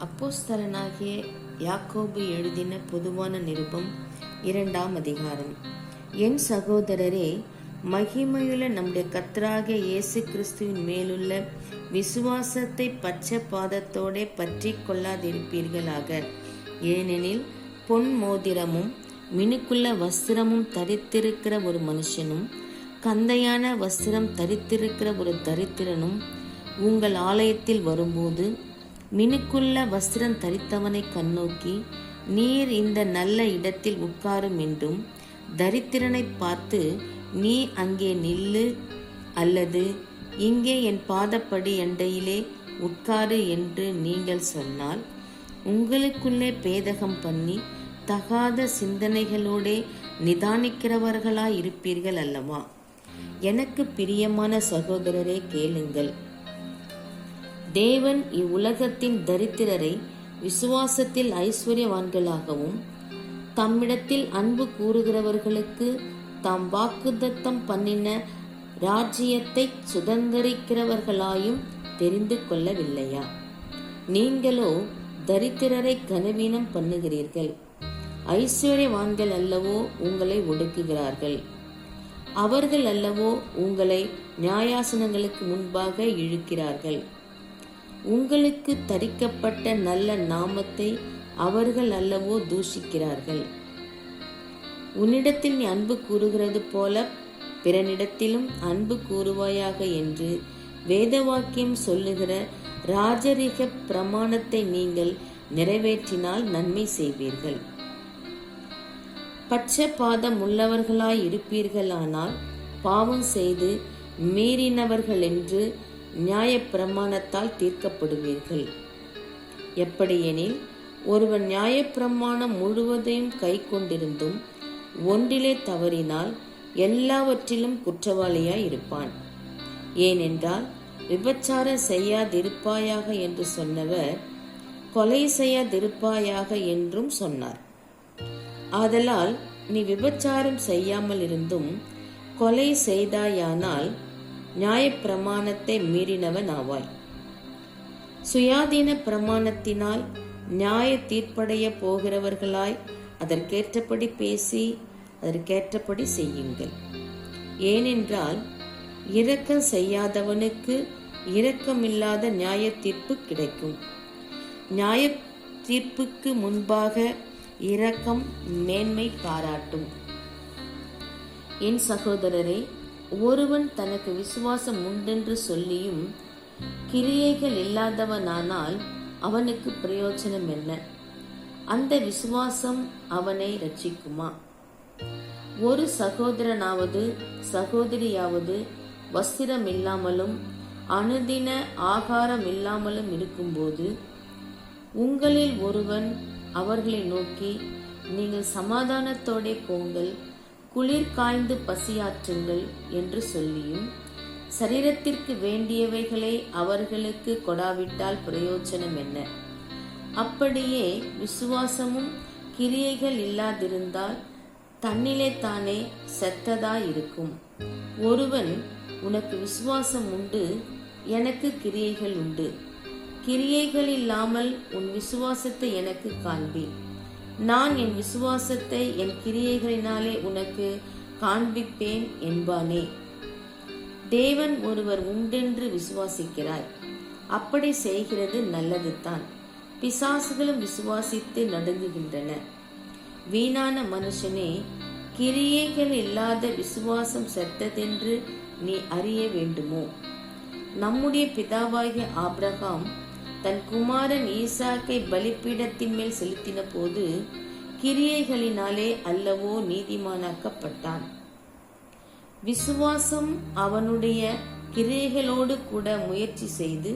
அப்போஸ்தலனாகிய யாக்கோபு எழுதின பொதுவான நிருபம் 2ஆம் அதிகாரம். என் சகோதரரே, மகிமையுள்ள நம்முடைய கர்த்தராகிய இயேசு கிறிஸ்துவின் மேலுள்ள விசுவாசத்தை பட்சபாதத்தோடே பற்றி கொள்ளாதிருப்பீர்களாக. ஏனெனில் பொன் மோதிரமும் மினுக்குள்ள வஸ்திரமும் தரித்திருக்கிற ஒரு மனுஷனும் கந்தையான வஸ்திரம் தரித்திருக்கிற ஒரு தரித்திரனும் உங்கள் ஆலயத்தில் வரும்போது மினுக்குள்ள வஸ்திரம் தரித்தவனை கண்ணோக்கி, நீர் இந்த நல்ல இடத்தில் உட்காரும் என்றும், தரித்திரனை பார்த்து நீ அங்கே நில்லு அல்லது இங்கே என் பாதப்படி அண்டையிலே உட்காரு என்று நீங்கள் சொன்னால், உங்களுக்குள்ளே பேதகம் பண்ணி தகாத சிந்தனைகளோடே நிதானிக்கிறவர்களாய் இருப்பீர்கள் அல்லவா? எனக்கு பிரியமான சகோதரரே, கேளுங்கள். தேவன் இவ்வுலகத்தின் தரித்திரரை விசுவாசத்தில் ஐஸ்வர்யவான்களாகவும் தம்மிடத்தில் அன்பு கூறுகிறவர்களுக்கு தாம் வாக்குத்தத்தம் பண்ணின ராஜ்யத்தை சுதந்திரிக்கிறவர்களாயும் தெரிந்து கொள்ளவில்லையா? நீங்களோ தரித்திரரை கனவீனம் பண்ணுகிறீர்கள். ஐஸ்வர்யவான்கள் அல்லவோ உங்களை ஒடுக்குகிறார்கள். அவர்கள் அல்லவோ உங்களை நியாயாசனங்களுக்கு முன்பாக இழுக்கிறார்கள். உங்களுக்கு தரிக்கப்பட்ட நல்ல நாமத்தை அவர்கள் அல்லவோ தூஷிக்கிறார்கள். உன்னிடத்தில் நீ அன்பு கூறுகிறது போல பிறனிடத்திலும் அன்பு கூறுவாயாக என்று வேதவாக்கியம் சொல்லுகிற ராஜரிக பிரமாணத்தை நீங்கள் நிறைவேற்றினால் நன்மை செய்வீர்கள். பட்சபாதம் உள்ளவர்களாய் இருப்பீர்களானால் பாவம் செய்து மீறினவர்கள் என்று நியாய பிரமாணத்தால் தீர்க்கப்படுவீர்கள். எப்படியெனில், ஒருவன் நியாய பிரமாணம் முழுவதையும் கை கொண்டிருந்தும் ஒன்றிலே தவறினால் எல்லாவற்றிலும் குற்றவாளியாய் இருப்பான். ஏனென்றால், விபச்சாரம் செய்யாதிருப்பாயாக என்று சொன்னவர் கொலை செய்யாதிருப்பாயாக என்றும் சொன்னார். ஆதலால் நீ விபச்சாரம் செய்யாமல் இருந்தும் கொலை செய்தாயானால் நியாய பிரமாணத்தை மீறினவன் ஆவாய். சுயாதீன பிரமாணத்தினால் நியாய தீர்ப்படைய போகிறவர்களாய் அதற்கேற்றபடி பேசி அதற்கேற்றபடி செய்யுங்கள். ஏனென்றால், இரக்கம் செய்யாதவனுக்கு இரக்கமில்லாத நியாய தீர்ப்பு கிடைக்கும். நியாய தீர்ப்புக்கு முன்பாக இரக்கம் மேன்மை பாராட்டும். என் சகோதரரே, ஒருவன் தனக்கு விசுவாசம் உண்டென்று சொல்லியும் கிரியைகள் இல்லாதவனானால் அவனுக்கு பிரயோஜனம் என்ன? அந்த விசுவாசம் அவனை ரட்சிக்குமா? ஒரு சகோதரனாவது சகோதரியாவது வஸ்திரம் இல்லாமலும் அனுதின ஆகாரம் இல்லாமலும் இருக்கும்போது உங்களில் ஒருவன் அவர்களை நோக்கி, நீங்கள் சமாதானத்தோடே போங்கள், குளிர் காய்ந்து பசியாற்றுங்கள் என்று சொல்லியும் சரீரத்திற்கு வேண்டியவைகளை அவர்களுக்கு கொடாவிட்டால் பிரயோஜனம் என்ன? அப்படியே விசுவாசமும் கிரியைகள் இல்லாதிருந்தால் தன்னிலே தானே செத்ததாயிருக்கும். ஒருவன், உனக்கு விசுவாசம் உண்டு, எனக்கு கிரியைகள் உண்டு, கிரியைகள் இல்லாமல் உன் விசுவாசத்தை எனக்கு காண்பி, நான் என் விசுவாசத்தை என் கிரியைகளினாலே உனக்கு காண்பிப்பேன் என்பானே. தேவன் ஒருவர் உண்டென்று விசுவாசிக்கிறாய். அப்படி செய்கிறது நல்லது தான். பிசாசுகளும் விசுவாசித்து நடுங்குகின்றன. வீணான மனுஷனே, கிரியைகள் இல்லாத விசுவாசம் செத்ததென்று நீ அறிய வேண்டுமோ? நம்முடைய பிதாவாகிய ஆபிரகாம் தன் குமாரன் ஈசாக்கை பலிபீடத்தின் மேல் செலுத்தின போது கிரியைகளினாலே அல்லவோ நீதிமானாக்கப்பட்டான். விசுவாசம் அவனுடைய கிரியைகளோடு கூட முயற்சி செய்து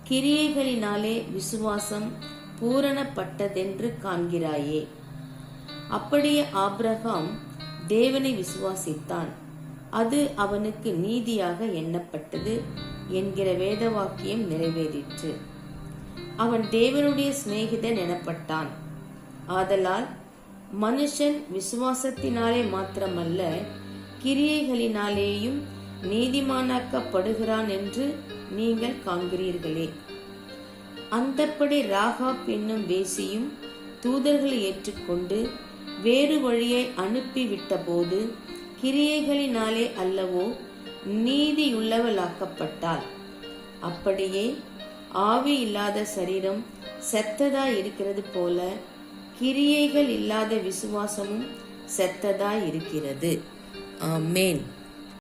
கிரியைகளினாலே விசுவாசம் பூரணப்பட்டதென்று காண்கிறாயே. அப்படியே ஆபிரகாம் தேவனை விசுவாசித்தான், அது அவனுக்கு நீதியாக எண்ணப்பட்டது என்கிற வேதவாக்கியம் நிறைவேறிற்று. அவன் தேவனுடைய சிநேகிதன் எனப்பட்டான். ஆதலால் மனுஷன் விசுவாசத்தினாலே மாத்திரமல்ல கிரியைகளினாலேயும் நீதிமானாக்கப்படுகிறான் என்று நீங்கள் காண்கிறீர்களே. அந்தப்படி ராகாப் என்னும் வேசியும் தூதர்களை ஏற்றுக்கொண்டு வேறு வழியை அனுப்பிவிட்ட போது கிரியைகளினாலே அல்லவோ நீதியுள்ளவளாக்கப்பட்டாள். அப்படியே ஆவி இல்லாத சரீரம் செத்ததாய் இருக்கிறது போல கிரியைகள் இல்லாத விசுவாசமும் செத்ததாய் இருக்கிறது. ஆமென்.